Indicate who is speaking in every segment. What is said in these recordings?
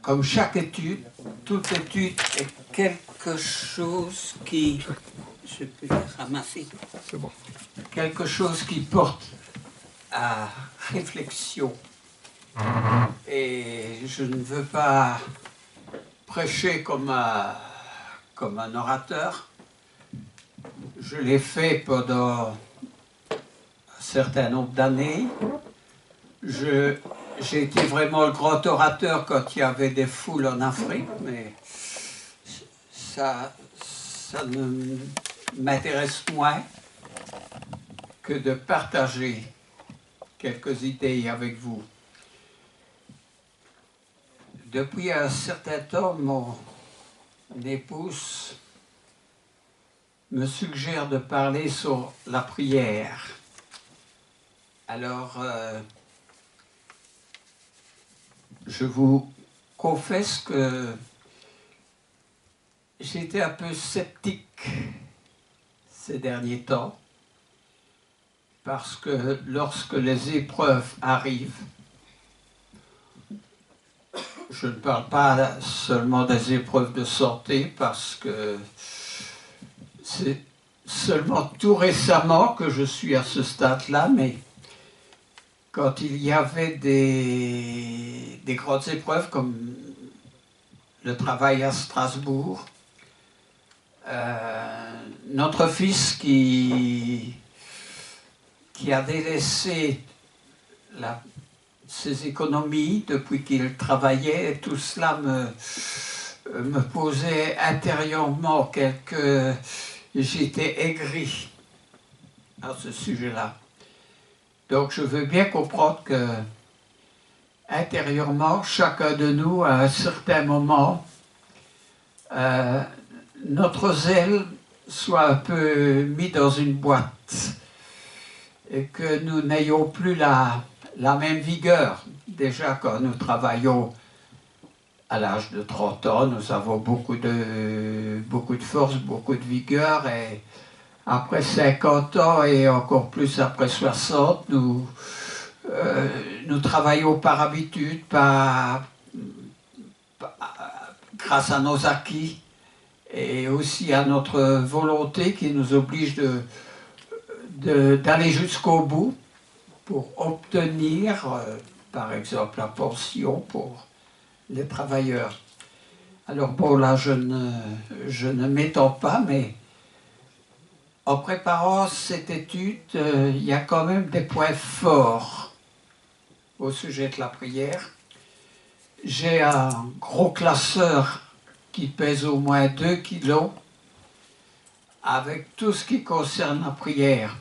Speaker 1: comme chaque étude, toute étude est quelque chose qui, je peux ramasser,
Speaker 2: C'est bon.
Speaker 1: quelque chose qui porte à réflexion. Et je ne veux pas prêcher comme un orateur. Je l'ai fait pendant un certain nombre d'années. J'ai été vraiment le grand orateur quand il y avait des foules en Afrique, mais ça m'intéresse moins que de partager quelques idées avec vous. Depuis un certain temps, mon épouse me suggère de parler sur la prière. Alors, je vous confesse que j'étais un peu sceptique ces derniers temps, parce que lorsque les épreuves arrivent, je ne parle pas seulement des épreuves de santé, parce que c'est seulement tout récemment que je suis à ce stade-là, mais quand il y avait des grandes épreuves comme le travail à Strasbourg, notre fils qui a délaissé ses économies depuis qu'il travaillait, et tout cela me posait intérieurement j'étais aigri à ce sujet-là. Donc je veux bien comprendre que intérieurement, chacun de nous, à un certain moment, notre zèle soit un peu mis dans une boîte et que nous n'ayons plus la même vigueur. Déjà, quand nous travaillons à l'âge de 30 ans, nous avons beaucoup de force, beaucoup de vigueur, et après 50 ans et encore plus après 60, nous travaillons par habitude, grâce à nos acquis et aussi à notre volonté qui nous oblige d'aller jusqu'au bout pour obtenir, par exemple, la pension pour les travailleurs. Alors bon, là, je ne m'étends pas, mais en préparant cette étude, il y a quand même des points forts au sujet de la prière. J'ai un gros classeur qui pèse au moins 2 kilos avec tout ce qui concerne la prière.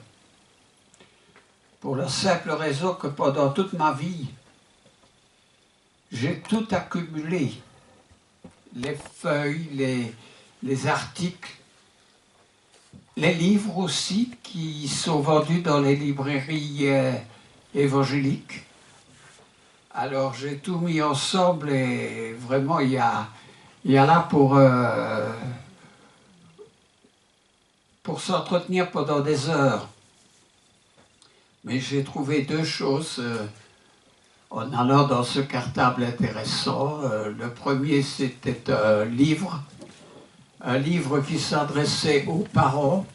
Speaker 1: Pour la simple raison que pendant toute ma vie, j'ai tout accumulé. Les feuilles, les articles, les livres aussi qui sont vendus dans les librairies évangéliques. Alors j'ai tout mis ensemble et vraiment il y a là pour s'entretenir pendant des heures. Mais j'ai trouvé 2 choses en allant dans ce cartable intéressant. Le premier, c'était un livre qui s'adressait aux parents,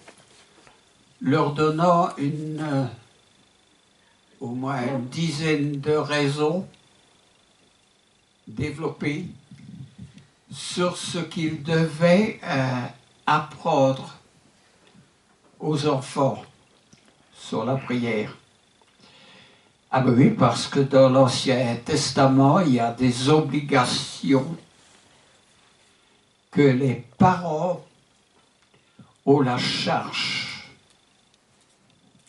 Speaker 1: leur donnant au moins une dizaine de raisons développées sur ce qu'ils devaient apprendre aux enfants sur la prière. Ah ben oui, parce que dans l'Ancien Testament, il y a des obligations que les parents ont la charge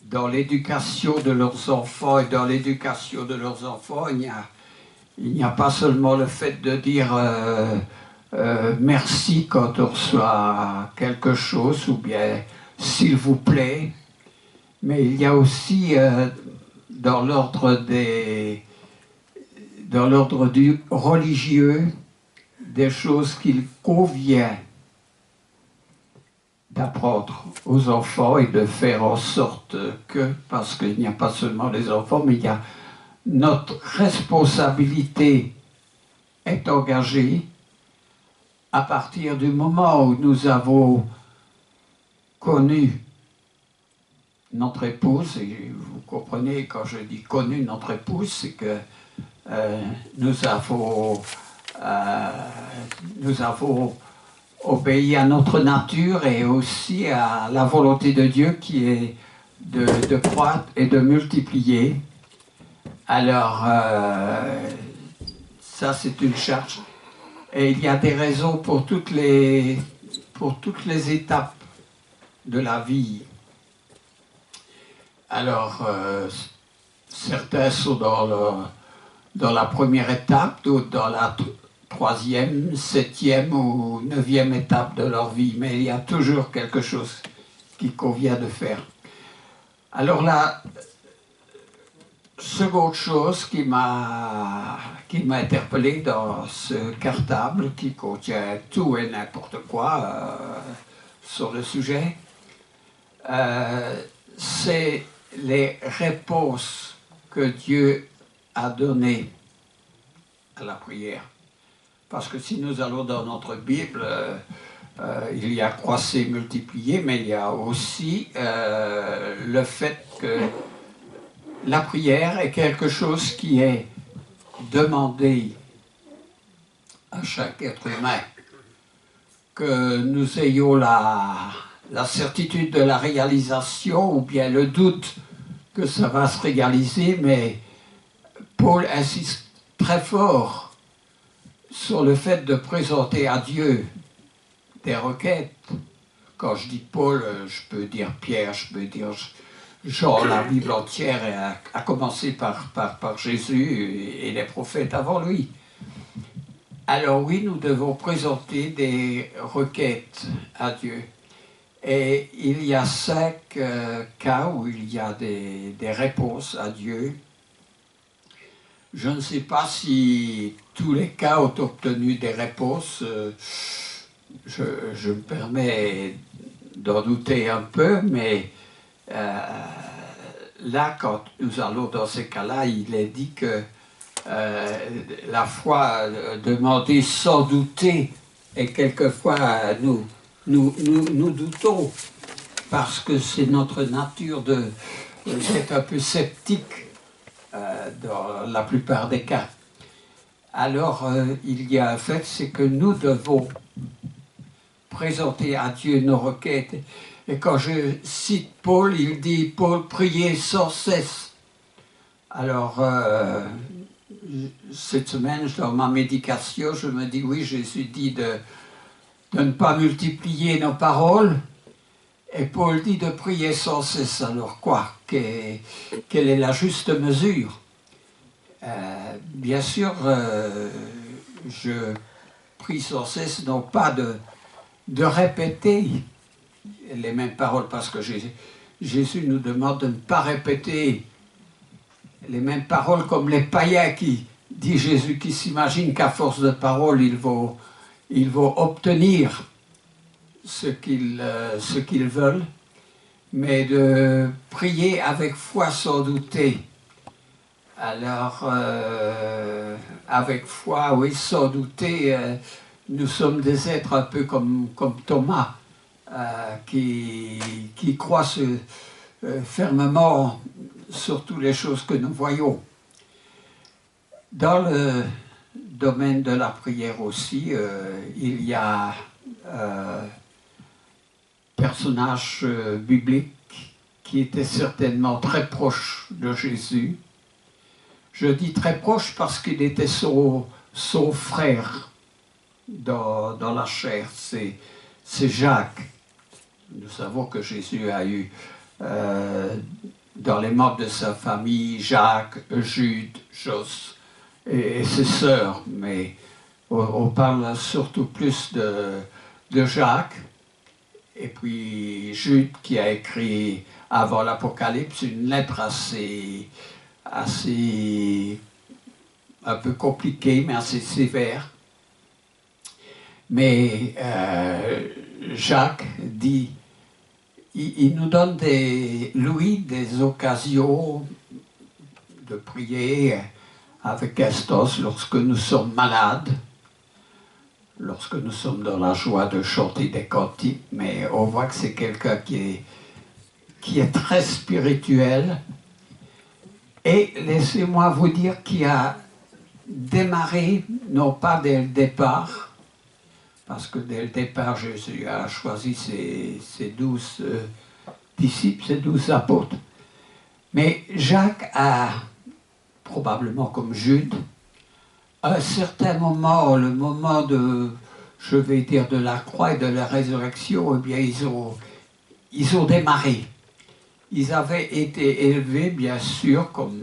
Speaker 1: dans l'éducation de leurs enfants. Et dans l'éducation de leurs enfants, il n'y a pas seulement le fait de dire merci quand on reçoit quelque chose, ou bien s'il vous plaît, mais il y a aussi dans l'ordre du religieux des choses qu'il convient d'apprendre aux enfants et de faire en sorte que, parce qu'il n'y a pas seulement les enfants, mais il y a notre responsabilité est engagée à partir du moment où nous avons connu notre épouse, et vous comprenez quand je dis connu notre épouse, c'est que nous avons obéi à notre nature et aussi à la volonté de Dieu qui est de croître et de multiplier. Alors, ça c'est une charge. Et il y a des raisons pour toutes les étapes de la vie. Alors, certains sont dans la première étape, d'autres dans la troisième, septième ou neuvième étape de leur vie, mais il y a toujours quelque chose qu'il convient de faire. Alors la seconde chose qui m'a interpellé dans ce cartable qui contient tout et n'importe quoi sur le sujet, c'est les réponses que Dieu a données à la prière. Parce que si nous allons dans notre Bible, il y a croisser, multiplier, mais il y a aussi le fait que la prière est quelque chose qui est demandé à chaque être humain. Que nous ayons la certitude de la réalisation ou bien le doute que ça va se réaliser, mais Paul insiste très fort sur le fait de présenter à Dieu des requêtes. Quand je dis Paul, je peux dire Pierre, je peux dire Jean, la Bible entière, à commencer par Jésus et les prophètes avant lui. Alors oui, nous devons présenter des requêtes à Dieu. Et il y a 5 cas où il y a des réponses à Dieu. Je ne sais pas si tous les cas ont obtenu des réponses. Je me permets d'en douter un peu, mais là, quand nous allons dans ces cas-là, il est dit que la foi demandée sans douter, et quelquefois nous doutons, parce que c'est notre nature d'être un peu sceptique dans la plupart des cas. Alors, il y a un fait, c'est que nous devons présenter à Dieu nos requêtes. Et quand je cite Paul, il dit « Paul, priez sans cesse ». Alors, cette semaine, dans ma médication, je me dis « Oui, Jésus dit de ne pas multiplier nos paroles ». Et Paul dit de prier sans cesse. Alors quoi? Quelle est la juste mesure? Bien sûr, je prie sans cesse, non pas de répéter les mêmes paroles, parce que Jésus nous demande de ne pas répéter les mêmes paroles comme les païens qui, dit Jésus, qui s'imaginent qu'à force de paroles, ils vont obtenir ce qu'ils veulent, mais de prier avec foi sans douter. Alors, avec foi, oui, sans douter, nous sommes des êtres un peu comme Thomas, qui croient fermement sur toutes les choses que nous voyons. Dans le domaine de la prière aussi, il y a personnage biblique qui était certainement très proche de Jésus. Je dis très proche parce qu'il était son frère dans la chair, c'est Jacques. Nous savons que Jésus a eu dans les membres de sa famille Jacques, Jude, Jos et ses sœurs, mais on parle surtout plus de Jacques. Et puis Jude qui a écrit avant l'Apocalypse une lettre assez un peu compliquée, mais assez sévère. Mais Jacques dit, il nous donne des occasions de prier avec Estos lorsque nous sommes malades, lorsque nous sommes dans la joie de chanter des cantiques, mais on voit que c'est quelqu'un qui est très spirituel. Et laissez-moi vous dire qu'il a démarré, non pas dès le départ, parce que dès le départ, Jésus a choisi ses 12 disciples, ses 12 apôtres. Mais Jacques a, probablement comme Jude, à un certain moment, le moment de, je vais dire, de la croix et de la résurrection, eh bien, ils ont démarré. Ils avaient été élevés, bien sûr, comme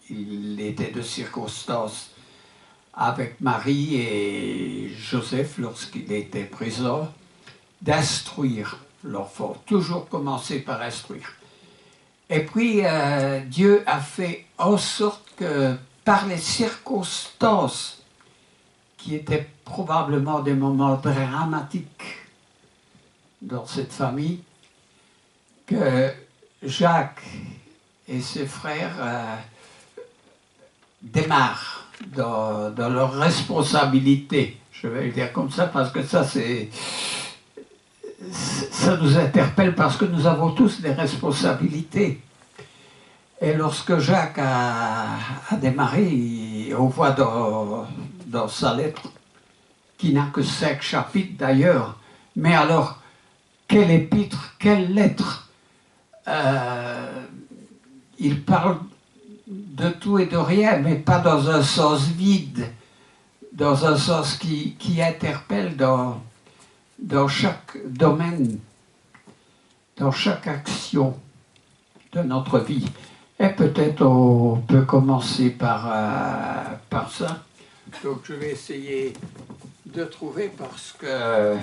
Speaker 1: il était de circonstance avec Marie et Joseph lorsqu'il était présent, d'instruire l'enfant, toujours commencer par instruire. Et puis Dieu a fait en sorte que par les circonstances qui étaient probablement des moments dramatiques dans cette famille, que Jacques et ses frères démarrent dans leur responsabilité. Je vais le dire comme ça parce que ça nous interpelle parce que nous avons tous des responsabilités. Et lorsque Jacques a démarré, on voit dans sa lettre, qui n'a que 5 chapitres d'ailleurs, mais alors, quel épître, quelle lettre, il parle de tout et de rien, mais pas dans un sens vide, dans un sens qui interpelle dans chaque domaine, dans chaque action de notre vie. Et peut-être on peut commencer par ça. Donc je vais essayer de trouver parce que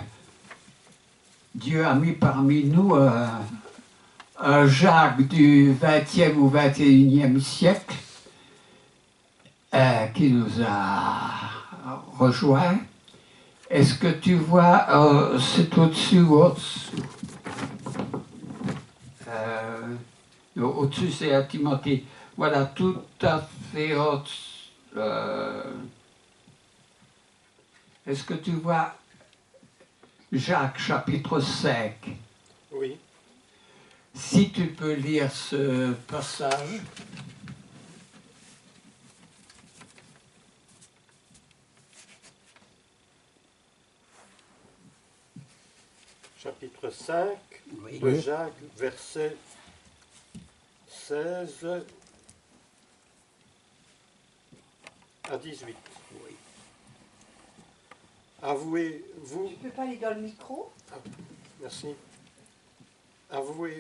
Speaker 1: Dieu a mis parmi nous un Jacques du 20e ou 21e siècle qui nous a rejoints. Est-ce que tu vois, c'est au-dessus ou au-dessous? Au-dessus, c'est à Timothée. Voilà, tout à fait au-dessus. Est-ce que tu vois Jacques, chapitre 5?
Speaker 2: Oui.
Speaker 1: Si tu peux lire ce passage.
Speaker 2: Chapitre 5
Speaker 1: Oui.
Speaker 2: de Jacques, verset 16 à 18.
Speaker 1: Oui.
Speaker 2: Avouez-vous...
Speaker 3: Tu peux pas aller dans le micro?
Speaker 2: Ah, merci. Avouez...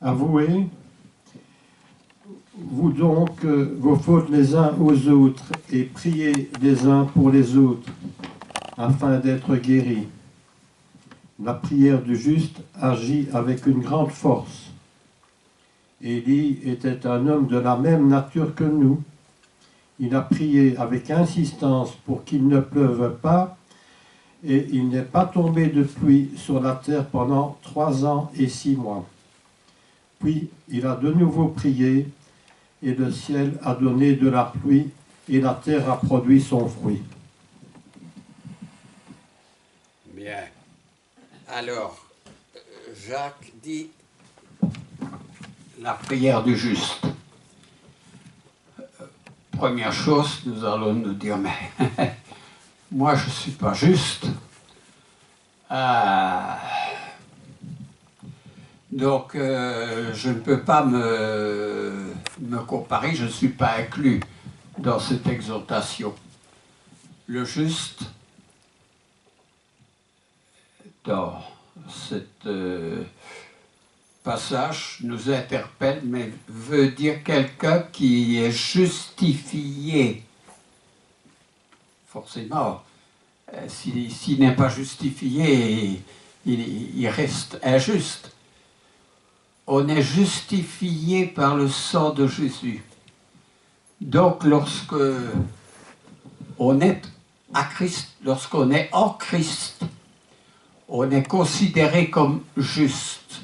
Speaker 4: Avouez, vous donc vos fautes les uns aux autres et priez les uns pour les autres afin d'être guéris. La prière du juste agit avec une grande force. Élie était un homme de la même nature que nous. Il a prié avec insistance pour qu'il ne pleuve pas et il n'est pas tombé de pluie sur la terre pendant 3 ans et 6 mois. Puis il a de nouveau prié et le ciel a donné de la pluie et la terre a produit son fruit.
Speaker 1: Bien. Alors, Jacques dit la prière du juste. Première chose, nous allons nous dire, mais moi je ne suis pas juste. Donc je ne peux pas me comparer, je ne suis pas inclus dans cette exhortation. Le juste, dans cet passage, nous interpelle, mais veut dire quelqu'un qui est justifié. Forcément, s'il n'est pas justifié, il reste injuste. On est justifié par le sang de Jésus. Donc, lorsque on est à Christ, lorsqu'on est en Christ, on est considéré comme juste.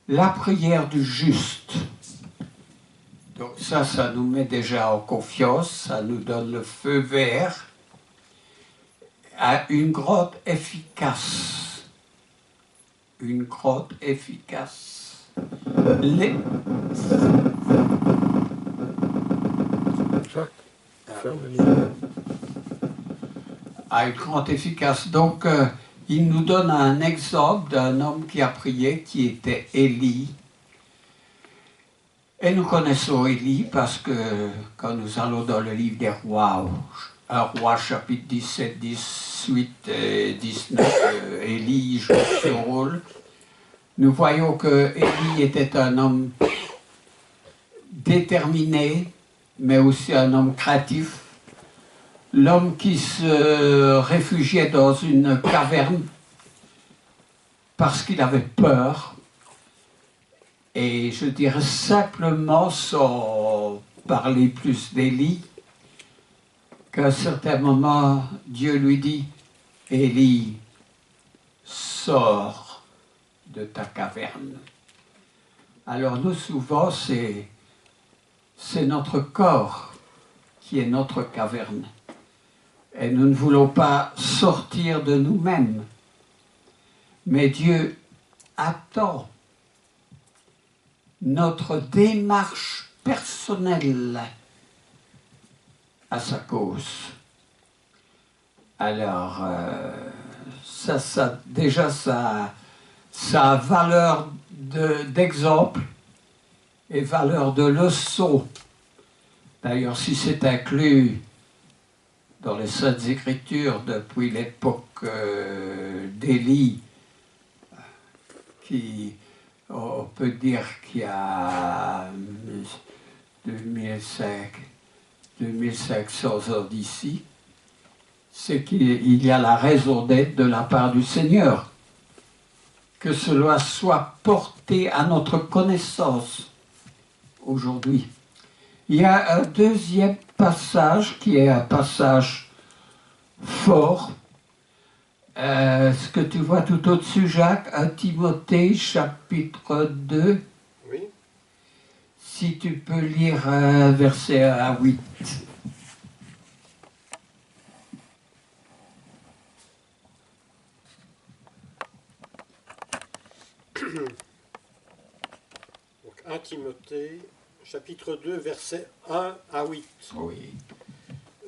Speaker 1: La prière du juste. Donc ça nous met déjà en confiance, ça nous donne le feu vert à une grotte efficace. Une grotte efficace.
Speaker 2: Jacques, ferme le micro.
Speaker 1: À une grotte efficace. Donc, il nous donne un exemple d'un homme qui a prié, qui était Élie. Et nous connaissons Élie parce que quand nous allons dans le livre des rois, un roi chapitre 17, 18 et 19, Élie joue ce rôle. Nous voyons que Élie était un homme déterminé, mais aussi un homme créatif. L'homme qui se réfugiait dans une caverne parce qu'il avait peur. Et je dirais simplement, sans parler plus d'Élie, qu'à un certain moment, Dieu lui dit, Élie, sors de ta caverne. Alors nous, souvent, c'est notre corps qui est notre caverne. Et nous ne voulons pas sortir de nous-mêmes. Mais Dieu attend notre démarche personnelle à sa cause. Alors, déjà, ça a valeur d'exemple et valeur de leçon. D'ailleurs, si c'est inclus dans les Saintes Écritures depuis l'époque d'Élie, on peut dire qu'il y a 2500 ans d'ici, c'est qu'il y a la raison d'être de la part du Seigneur. Que cela soit porté à notre connaissance aujourd'hui. Il y a un deuxième passage qui est un passage fort. Ce que tu vois tout au-dessus, Jacques, à Timothée, chapitre 2.
Speaker 2: Oui.
Speaker 1: Si tu peux lire verset 1 à 8.
Speaker 2: Donc 1 Timothée, chapitre 2, versets 1 à 8.
Speaker 1: Oui.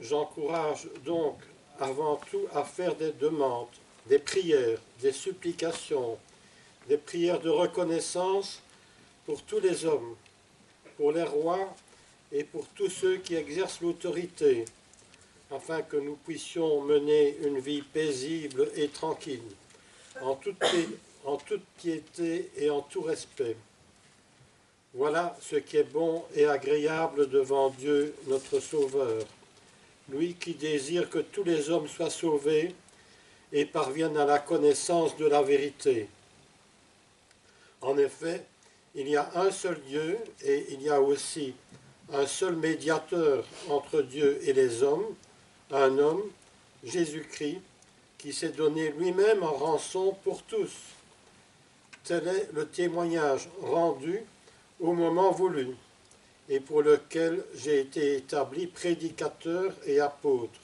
Speaker 2: J'encourage donc avant tout à faire des demandes, des prières, des supplications, des prières de reconnaissance pour tous les hommes, pour les rois et pour tous ceux qui exercent l'autorité, afin que nous puissions mener une vie paisible et tranquille, en toute piété et en tout respect. Voilà ce qui est bon et agréable devant Dieu, notre Sauveur, lui qui désire que tous les hommes soient sauvés et parviennent à la connaissance de la vérité. En effet, il y a un seul Dieu et il y a aussi un seul médiateur entre Dieu et les hommes, un homme, Jésus-Christ, qui s'est donné lui-même en rançon pour tous. Tel est le témoignage rendu au moment voulu, et pour lequel j'ai été établi prédicateur et apôtre.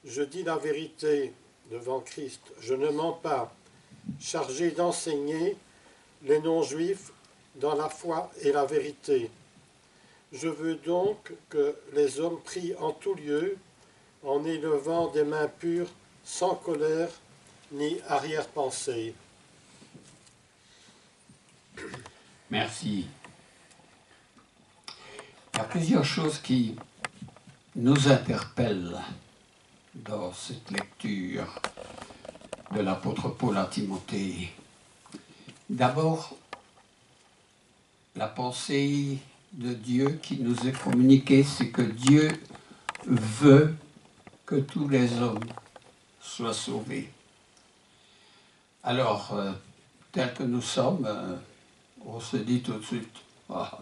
Speaker 2: Je dis la vérité devant Christ, je ne mens pas, chargé d'enseigner les non-juifs dans la foi et la vérité. Je veux donc que les hommes prient en tout lieu, en élevant des mains pures, sans colère ni arrière-pensée.
Speaker 1: Merci. Il y a plusieurs choses qui nous interpellent dans cette lecture de l'apôtre Paul à Timothée. D'abord, la pensée de Dieu qui nous est communiquée, c'est que Dieu veut que tous les hommes soient sauvés. Alors, tel que nous sommes, on se dit tout de suite, ah,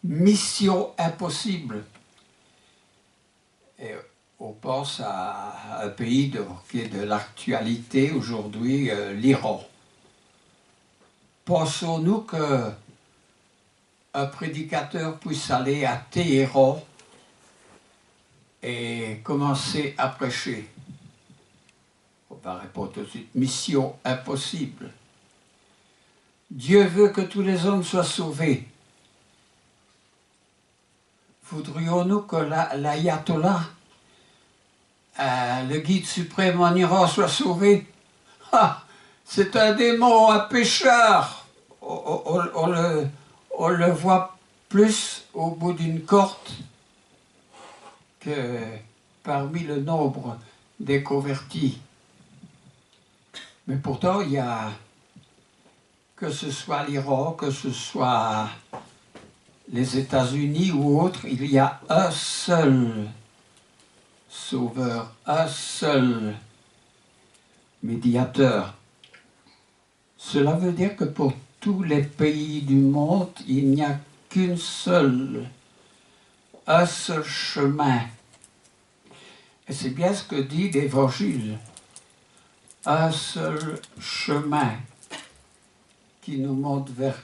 Speaker 1: mission impossible. Et On pense à un pays qui est de l'actualité aujourd'hui, l'Iran. Pensons-nous qu'un prédicateur puisse aller à Téhéran et commencer à prêcher? On va répondre tout de suite, mission impossible. Dieu veut que tous les hommes soient sauvés. Voudrions-nous que l'ayatollah, le guide suprême en Iran, soit sauvé? Ah, c'est un démon, un pécheur. On le voit plus au bout d'une corde que parmi le nombre des convertis. Mais pourtant, il y a, que ce soit l'Iran, que ce soit les États-Unis ou autres, il y a un seul sauveur, un seul médiateur. Cela veut dire que pour tous les pays du monde, il n'y a un seul chemin. Et c'est bien ce que dit l'Évangile. Un seul chemin qui nous monte vers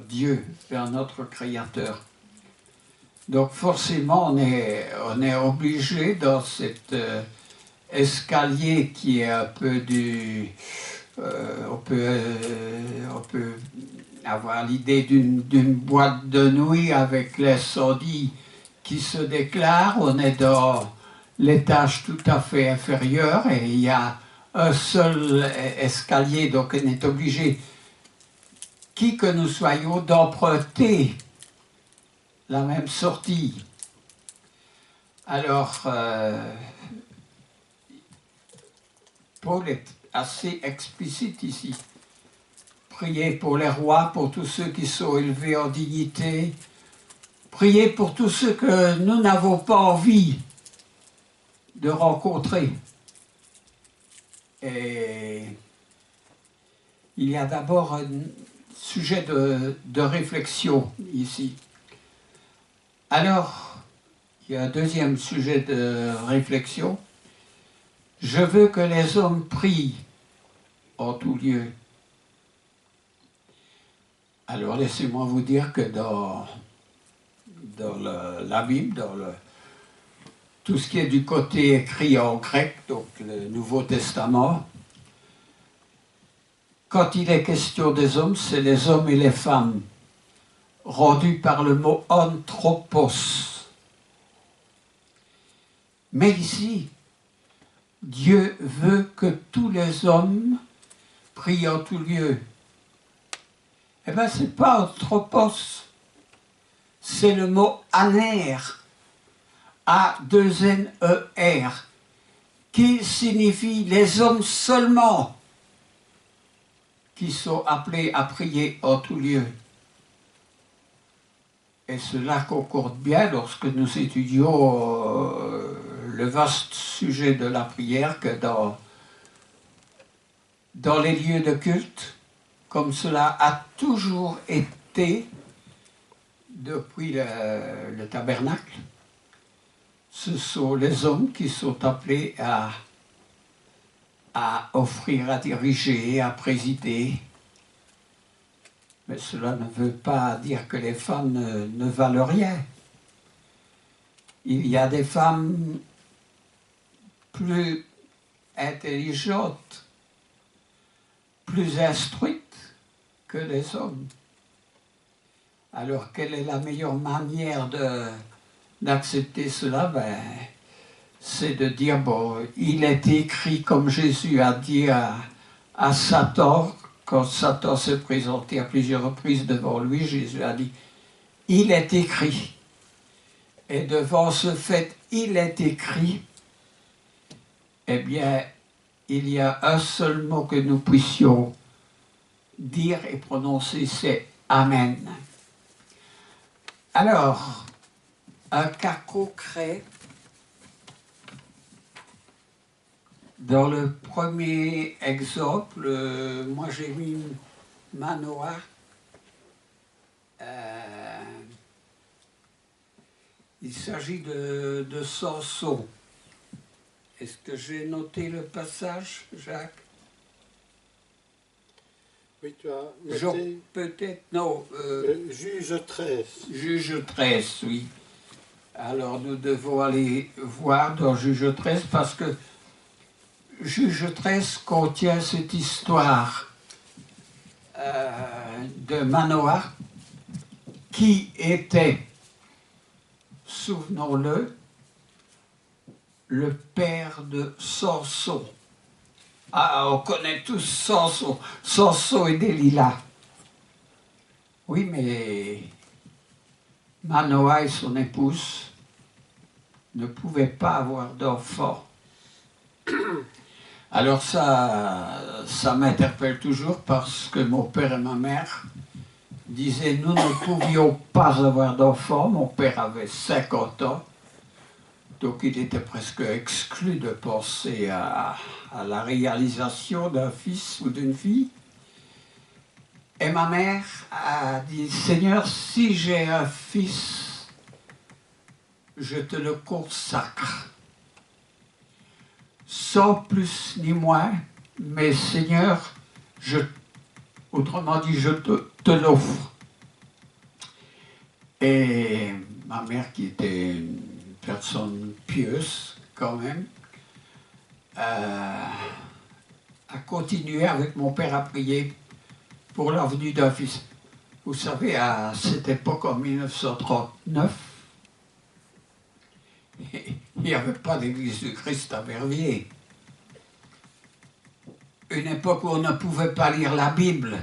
Speaker 1: Dieu, vers notre Créateur. Donc forcément, on est obligé dans cet escalier qui est un peu on peut avoir l'idée d'une boîte de nuit avec l'incendie qui se déclare. On est dans l'étage tout à fait inférieur et il y a un seul escalier, donc on est obligé, qui que nous soyons, d'emprunter la même sortie. Alors, Paul est assez explicite ici. Priez pour les rois, pour tous ceux qui sont élevés en dignité. Priez pour tous ceux que nous n'avons pas envie de rencontrer. Et il y a d'abord un sujet de réflexion ici. Alors, il y a un deuxième sujet de réflexion. Je veux que les hommes prient en tout lieu. Alors, laissez-moi vous dire que dans la Bible, tout ce qui est du côté écrit en grec, donc le Nouveau Testament, quand il est question des hommes, c'est les hommes et les femmes, rendus par le mot anthropos. Mais ici, Dieu veut que tous les hommes prient en tout lieu. Eh bien, ce n'est pas anthropos, c'est le mot aner, A-2-N-E-R, qui signifie les hommes seulement qui sont appelés à prier en tout lieu. Et cela concorde bien lorsque nous étudions le vaste sujet de la prière que dans les lieux de culte, comme cela a toujours été depuis le tabernacle, ce sont les hommes qui sont appelés à offrir, à diriger, à présider. Mais cela ne veut pas dire que les femmes ne valent rien. Il y a des femmes plus intelligentes, plus instruites que les hommes. Alors, quelle est la meilleure manière d'accepter cela? C'est de dire, bon, il est écrit, comme Jésus a dit à Satan, quand Satan s'est présenté à plusieurs reprises devant lui, Jésus a dit, il est écrit. Et devant ce fait, il est écrit, eh bien, il y a un seul mot que nous puissions dire et prononcer, c'est Amen. Alors, un cas concret, dans le premier exemple, moi j'ai mis Manoah. Il s'agit de Samson. Est-ce que j'ai noté le passage, Jacques?
Speaker 2: Oui, tu as noté.
Speaker 1: Peut-être, non.
Speaker 2: Juge 13.
Speaker 1: Juge 13, oui. Alors nous devons aller voir dans Juge 13 parce que Juge 13 contient cette histoire de Manoah qui était, souvenons-le, le père de Samson. Ah, on connaît tous Samson, Samson et Delilah. Oui, mais Manoah et son épouse ne pouvaient pas avoir d'enfants. Alors ça m'interpelle toujours parce que mon père et ma mère disaient nous ne pouvions pas avoir d'enfants. Mon père avait 50 ans, donc il était presque exclu de penser à la réalisation d'un fils ou d'une fille. Et ma mère a dit, Seigneur, si j'ai un fils, je te le consacre. Sans plus ni moins, mais Seigneur, autrement dit, je te l'offre. Et ma mère, qui était une personne pieuse quand même, a continué avec mon père à prier pour la venue d'un fils. Vous savez, à cette époque, en 1939, il n'y avait pas d'église du Christ à Verviers. Une époque où on ne pouvait pas lire la Bible.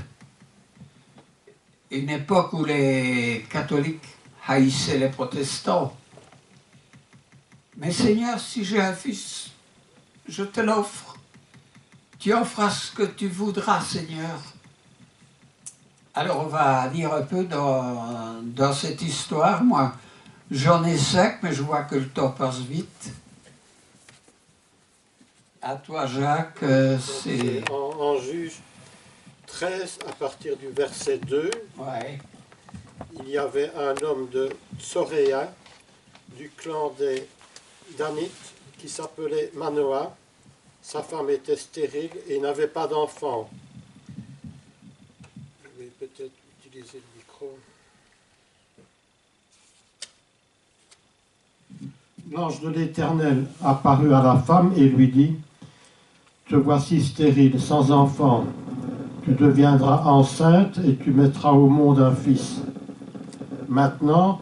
Speaker 1: Une époque où les catholiques haïssaient les protestants. Mais Seigneur, si j'ai un fils, je te l'offre. Tu offres ce que tu voudras, Seigneur. Alors on va lire un peu dans cette histoire. Moi, j'en ai 5, mais je vois que le temps passe vite. À toi, Jacques, c'est...
Speaker 2: En Juge 13, à partir du verset 2,
Speaker 1: Ouais.
Speaker 2: il y avait un homme de Tsoréa, du clan des Danites, qui s'appelait Manoah. Sa femme était stérile et n'avait pas d'enfant. Je vais peut-être utiliser le micro.
Speaker 4: L'ange de l'Éternel apparut à la femme et lui dit, « Te voici stérile, sans enfant. Tu deviendras enceinte et tu mettras au monde un fils. Maintenant,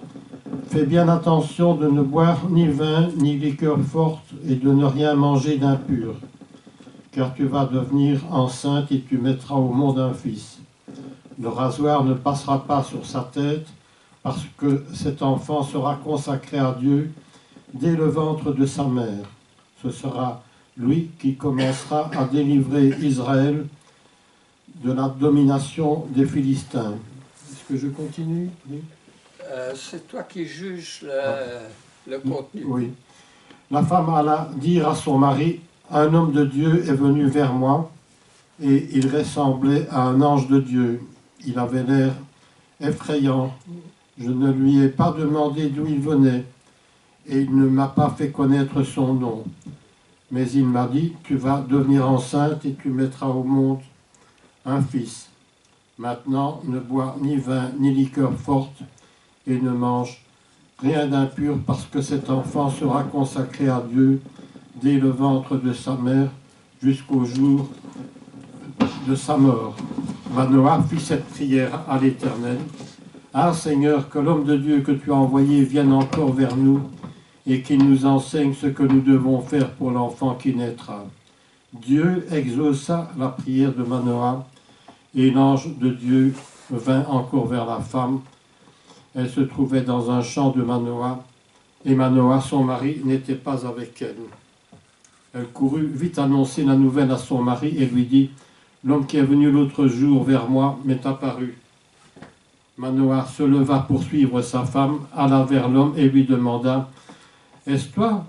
Speaker 4: fais bien attention de ne boire ni vin ni liqueur forte et de ne rien manger d'impur, car tu vas devenir enceinte et tu mettras au monde un fils. Le rasoir ne passera pas sur sa tête, parce que cet enfant sera consacré à Dieu dès le ventre de sa mère. Ce sera lui qui commencera à délivrer Israël de la domination des Philistins. » Est-ce que je continue? Oui.
Speaker 1: C'est toi qui juges le contenu.
Speaker 4: Oui. La femme alla dire à son mari, « Un homme de Dieu est venu vers moi, et il ressemblait à un ange de Dieu. Il avait l'air effrayant. Je ne lui ai pas demandé d'où il venait, et il ne m'a pas fait connaître son nom. Mais il m'a dit, tu vas devenir enceinte et tu mettras au monde un fils. Maintenant, ne bois ni vin ni liqueur forte et ne mange rien d'impur parce que cet enfant sera consacré à Dieu dès le ventre de sa mère jusqu'au jour de sa mort. » Manoah fit cette prière à l'Éternel. « Ah Seigneur, que l'homme de Dieu que tu as envoyé vienne encore vers nous et qu'il nous enseigne ce que nous devons faire pour l'enfant qui naîtra. » Dieu exauça la prière de Manoah et l'ange de Dieu vint encore vers la femme. Elle se trouvait dans un champ de Manoah et Manoah, son mari, n'était pas avec elle. Elle courut vite annoncer la nouvelle à son mari et lui dit, « L'homme qui est venu l'autre jour vers moi m'est apparu. » Manoah se leva pour suivre sa femme, alla vers l'homme et lui demanda, « Est-ce toi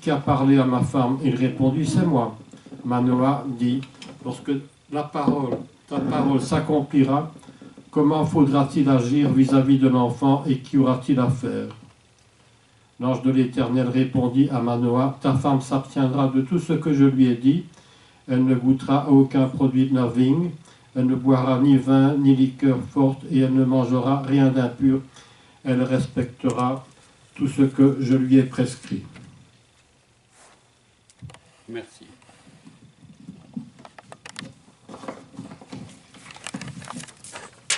Speaker 4: qui as parlé à ma femme ?» Il répondit, « C'est moi. » Manoah dit, « Lorsque ta parole s'accomplira, comment faudra-t-il agir vis-à-vis de l'enfant et qu'y aura-t-il à faire ?» L'ange de l'Éternel répondit à Manoah, « Ta femme s'abstiendra de tout ce que je lui ai dit. Elle ne goûtera à aucun produit de la vigne. Elle ne boira ni vin, ni liqueur forte, et elle ne mangera rien d'impur. Elle respectera tout ce que je lui ai prescrit. »
Speaker 3: Merci.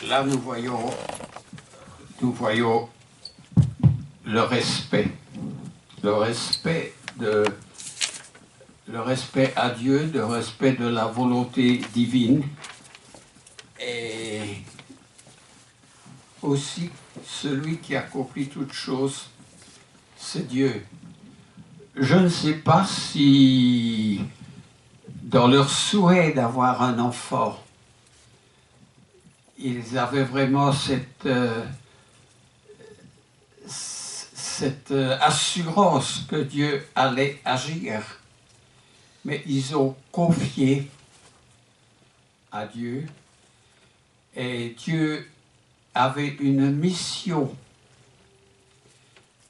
Speaker 1: Là, nous voyons le respect à Dieu, le respect de la volonté divine, et aussi celui qui accomplit toutes choses, c'est Dieu. Je ne sais pas si dans leur souhait d'avoir un enfant, ils avaient vraiment cette assurance que Dieu allait agir. Mais ils ont confié à Dieu, et Dieu avait une mission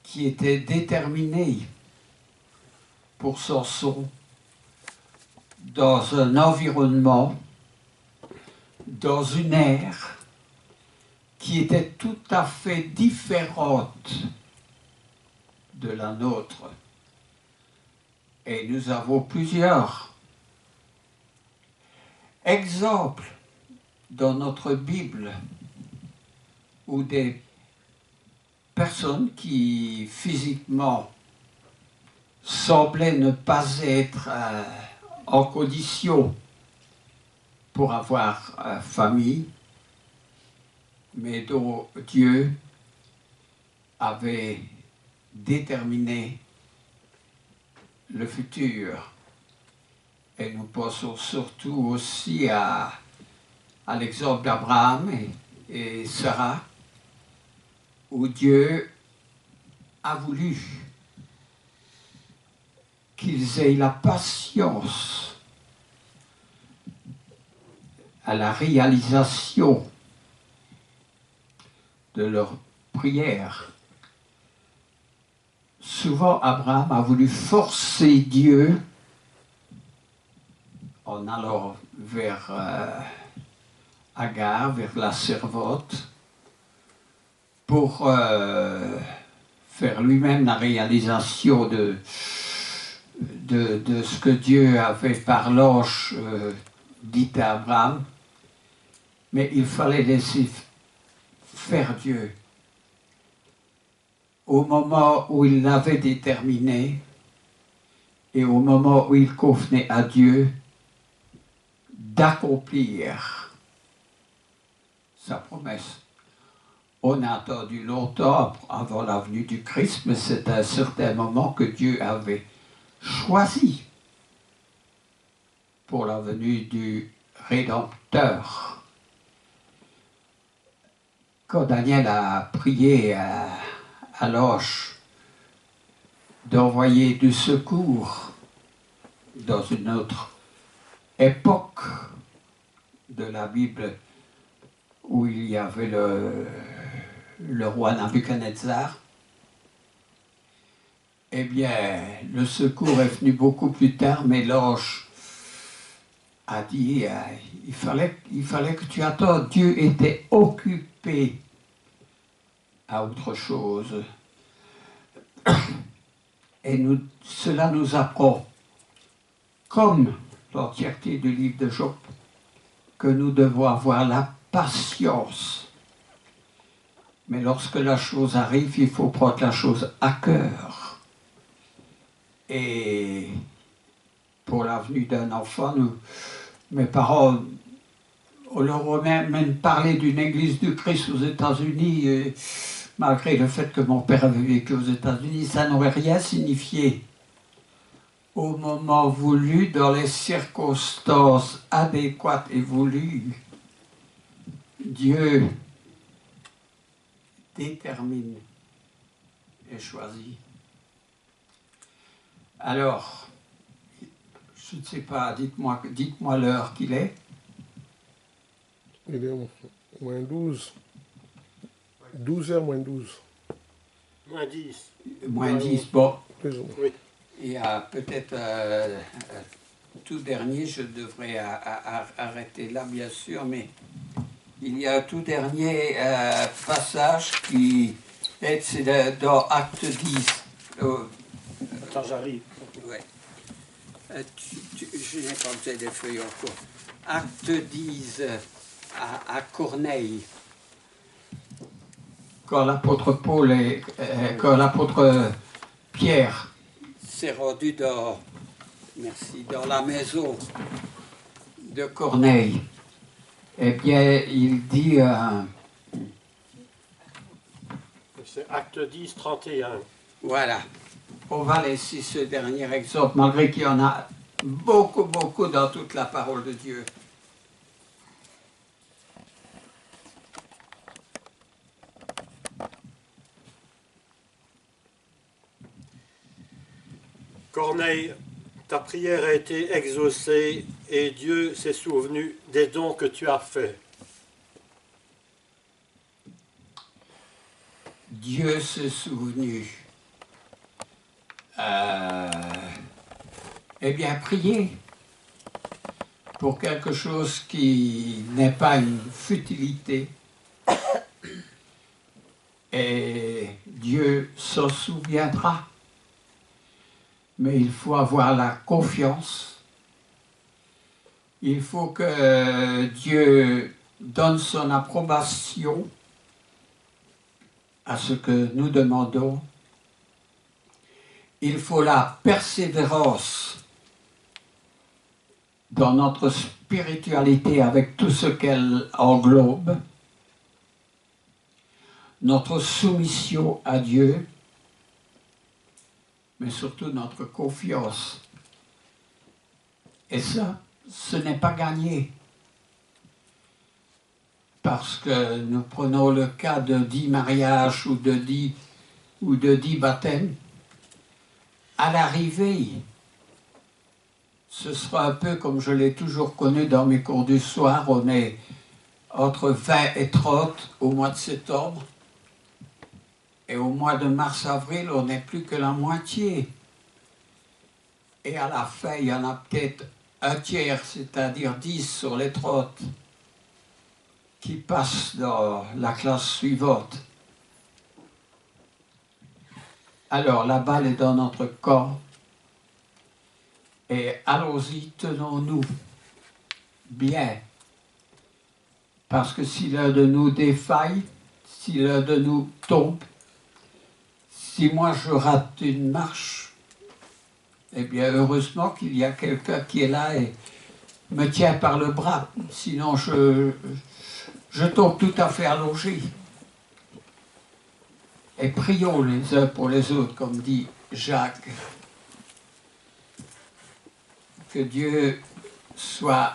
Speaker 1: qui était déterminée pour Samson dans un environnement, dans une ère qui était tout à fait différente de la nôtre. Et nous avons plusieurs exemples dans notre Bible où des personnes qui physiquement semblaient ne pas être en condition pour avoir famille, mais dont Dieu avait déterminé le futur. Et nous pensons surtout aussi à l'exemple d'Abraham et Sarah, où Dieu a voulu qu'ils aient la patience à la réalisation de leur prière. Souvent, Abraham a voulu forcer Dieu en allant vers Agar, vers la servante, pour faire lui-même la réalisation de ce que Dieu avait par l'ange dit à Abraham. Mais il fallait laisser faire Dieu. Au moment où il l'avait déterminé et au moment où il convenait à Dieu d'accomplir sa promesse. On a attendu longtemps avant la venue du Christ, mais c'est à un certain moment que Dieu avait choisi pour la venue du Rédempteur. Quand Daniel a prié à l'ange d'envoyer du secours dans une autre époque de la Bible où il y avait le roi Nabuchodonosor, eh bien, le secours est venu beaucoup plus tard, mais l'ange a dit il fallait que tu attendes. Dieu était occupé à autre chose. Et cela nous apprend, comme l'entièreté du livre de Job, que nous devons avoir la patience. Mais lorsque la chose arrive, il faut prendre la chose à cœur. Et pour la venue d'un enfant, mes parents, on leur a même parlé d'une église du Christ aux États-Unis, malgré le fait que mon père avait vécu aux États-Unis, ça n'aurait rien signifié. Au moment voulu, dans les circonstances adéquates et voulues, Dieu détermine et choisit. Alors, je ne sais pas, dites-moi l'heure qu'il est.
Speaker 5: Il est moins 12. 12h moins 12.
Speaker 2: Moins 10.
Speaker 1: Moins 10, bon.
Speaker 3: Plus ou moins.
Speaker 2: Oui.
Speaker 1: Il y a peut-être tout dernier, je devrais arrêter là, bien sûr, mais il y a un tout dernier passage qui est dans Acte 10.
Speaker 3: Attends, j'arrive.
Speaker 1: Ouais. Je n'ai pas besoin des feuilles encore. Acte 10 à Corneille. Quand l'apôtre Paul et quand l'apôtre Pierre s'est rendu dans la maison de Corneille, eh bien, il dit
Speaker 2: C'est Acte 10, 31.
Speaker 1: voilà, on va laisser ce dernier exemple, malgré qu'il y en a beaucoup, beaucoup dans toute la parole de Dieu.
Speaker 2: Corneille, ta prière a été exaucée et Dieu s'est souvenu des dons que tu as faits.
Speaker 1: Dieu s'est souvenu. Eh bien, priez pour quelque chose qui n'est pas une futilité. Et Dieu s'en souviendra. Mais il faut avoir la confiance. Il faut que Dieu donne son approbation à ce que nous demandons. Il faut la persévérance dans notre spiritualité avec tout ce qu'elle englobe, notre soumission à Dieu, mais surtout notre confiance. Et ça, ce n'est pas gagné. Parce que nous prenons le cas de 10 mariages ou de 10 baptêmes. À l'arrivée, ce sera un peu comme je l'ai toujours connu dans mes cours du soir, on est entre 20 et 30 au mois de septembre. Et au mois de mars-avril, on n'est plus que la moitié. Et à la fin, il y en a peut-être un tiers, c'est-à-dire 10 sur les 30, qui passent dans la classe suivante. Alors, la balle est dans notre camp. Et allons-y, tenons-nous bien. Parce que si l'un de nous défaille, si l'un de nous tombe, si moi je rate une marche, eh bien heureusement qu'il y a quelqu'un qui est là et me tient par le bras. Sinon je tombe tout à fait allongé. Et prions les uns pour les autres, comme dit Jacques. Que Dieu soit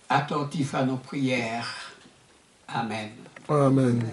Speaker 1: attentif à nos prières. Amen.
Speaker 3: Amen.
Speaker 2: Amen.